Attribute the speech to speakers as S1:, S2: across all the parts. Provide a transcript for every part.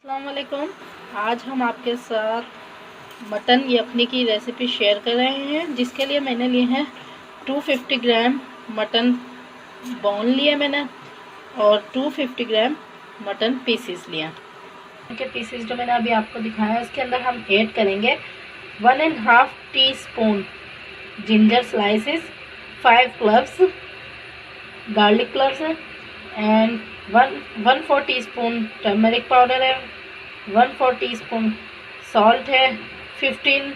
S1: अस्सलाम वालेकुम। आज हम आपके साथ मटन यखनी की रेसिपी शेयर कर रहे हैं, जिसके लिए मैंने लिए हैं 250 ग्राम मटन बोन लिए मैंने और 250 ग्राम मटन पीसेस लिया। के पीसेस जो मैंने अभी आपको दिखाया है उसके अंदर हम ऐड करेंगे 1.5 teaspoon ginger slices, 5 cloves garlic cloves and 1/4 teaspoon turmeric powder है, 1/4 टीस्पून सॉल्ट है, 15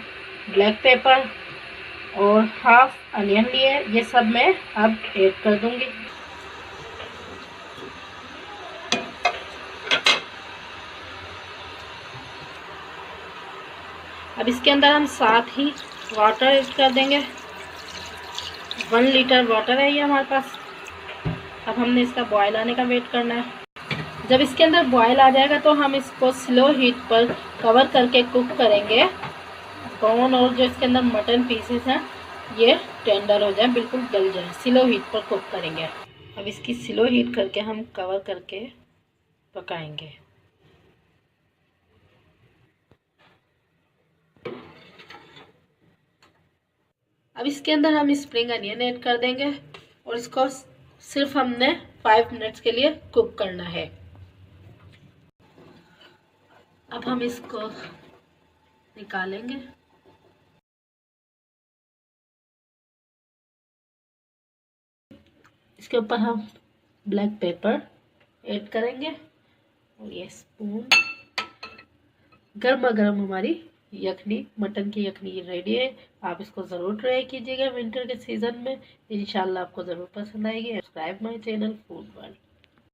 S1: ब्लैक पेपर और हाफ अनियन लिए। ये सब मैं अब ऐड कर दूंगी। अब इसके अंदर हम साथ ही वाटर ऐड कर देंगे। 1 लीटर वाटर है ये हमारे पास। अब हमने इसका बॉयल आने का वेट करना है। जब इसके अंदर बॉयल आ जाएगा तो हम इसको स्लो हीट पर कवर करके कुक करेंगे। बोन और जो इसके अंदर मटन पीसेस हैं ये टेंडर हो जाए, बिल्कुल गल जाए। स्लो हीट पर कुक करेंगे। अब इसकी स्लो हीट करके हम कवर करके पकाएंगे। अब इसके अंदर हम स्प्रिंग अनियन ऐड कर देंगे और इसको सिर्फ हमने 5 मिनट्स के लिए कुक करना है। अब हम इसको निकालेंगे। इसके ऊपर हम ब्लैक पेपर ऐड करेंगे और ये स्पून। गर्मा गर्म हमारी यखनी, मटन की यखनी रेडी है। आप इसको ज़रूर ट्राई कीजिएगा विंटर के सीज़न में। इंशाल्लाह आपको ज़रूर पसंद आएगी। Subscribe my channel food world.